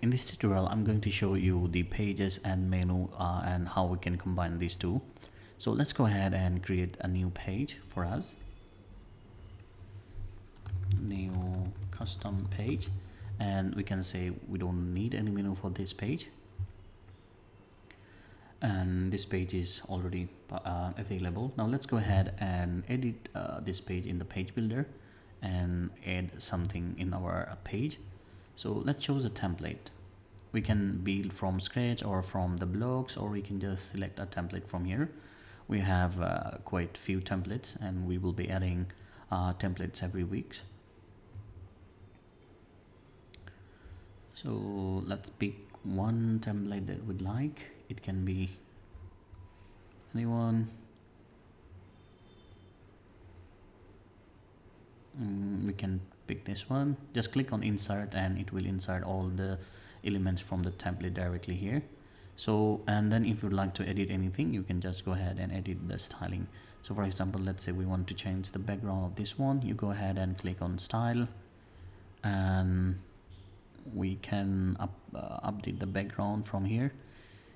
In this tutorial, I'm going to show you the pages and menu and how we can combine these two. So let's go ahead and create a new page for us. New custom page, and we can say we don't need any menu for this page. And this page is already available. Now let's go ahead and edit this page in the page builder and add something in our page. So let's choose a template. We can build from scratch or from the blogs, or we can just select a template from here. We have quite few templates, and we will be adding templates every week. So let's pick one template that we'd like. It can be anyone. We can pick this one. Just click on insert and it will insert all the elements from the template directly here. So, and then if you'd like to edit anything, you can just go ahead and edit the styling. So for example, let's say we want to change the background of this one. You go ahead and click on style, and we can update the background from here.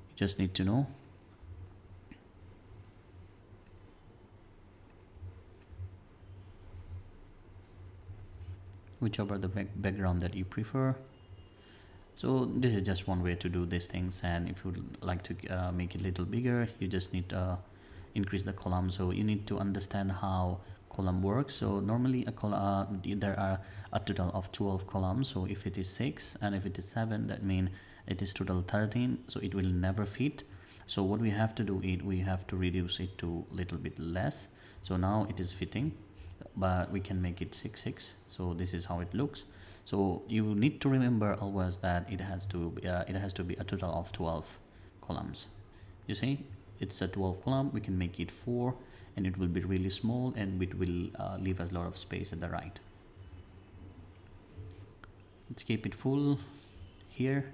You just need to know. Whichever the background that you prefer. So this is just one way to do these things, and if you would like to make it a little bigger, you just need to increase the column. So you need to understand how column works. So normally a column, there are a total of 12 columns. So if it is 6 and if it is 7, that means it is total 13. So it will never fit. So what we have to do is we have to reduce it to a little bit less. So now it is fitting, but we can make it 6 6. So this is how it looks. So you need to remember always that it has to be a total of 12 columns. You see, it's a 12 column. We can make it 4, and it will be really small, and it will leave us a lot of space at the right. Let's keep it full here.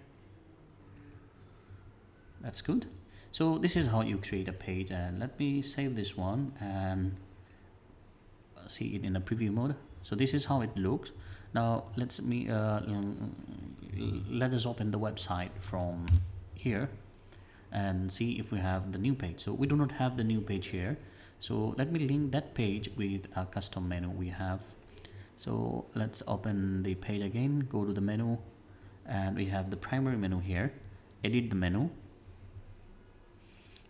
That's good. So this is how you create a page, and let me save this one and see it in a preview mode. So this is how it looks. Now let us open the website from here and see if we have the new page. So we do not have the new page here. So let me link that page with a custom menu we have. So let's open the page again, go to the menu, and we have the primary menu here. Edit the menu.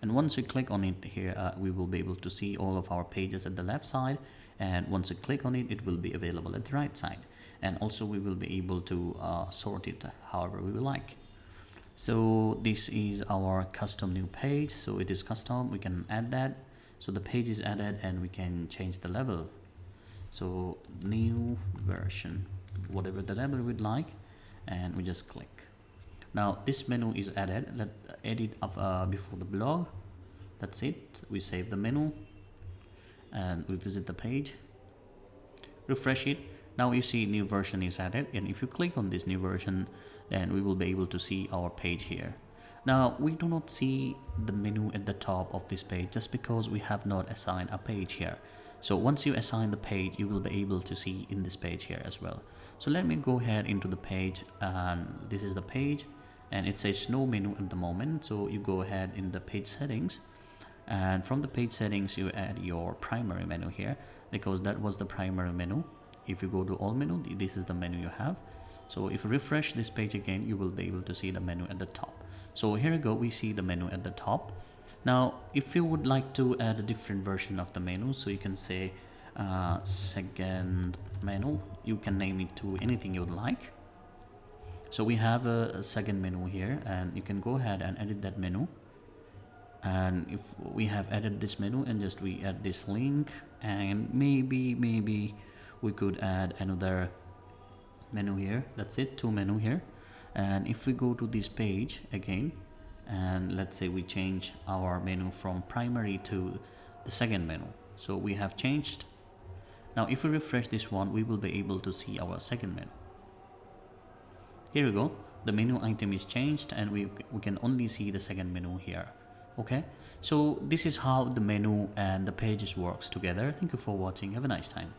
And once we click on it here, we will be able to see all of our pages at the left side, and once you click on it, it will be available at the right side. And also we will be able to sort it however we will like. So this is our custom new page. So it is custom, we can add that. So the page is added, and we can change the level. So new version, whatever the level we'd like, and we just click. Now this menu is added. Let's edit before the blog. That's it. We save the menu and we visit the page, refresh it. Now you see new version is added, and if you click on this new version, then we will be able to see our page here. Now we do not see the menu at the top of this page just because we have not assigned a page here. So once you assign the page, you will be able to see in this page here as well. So let me go ahead into the page, and this is the page, and it says no menu at the moment. So you go ahead in the page settings, and from the page settings you add your primary menu here, because that was the primary menu. If you go to all menu, this is the menu you have. So if you refresh this page again, you will be able to see the menu at the top. So here we go, we see the menu at the top. Now if you would like to add a different version of the menu, so you can say second menu. You can name it to anything you would like. So we have a second menu here, and you can go ahead and edit that menu. And if we have added this menu, and just we add this link, and maybe we could add another menu here. That's it, 2 menu here. And if we go to this page again, and let's say we change our menu from primary to the second menu, so we have changed. Now if we refresh this one, we will be able to see our second menu. Here we go, the menu item is changed, and we can only see the second menu here. Okay, so this is how the menu and the pages works together. Thank you for watching. Have a nice time.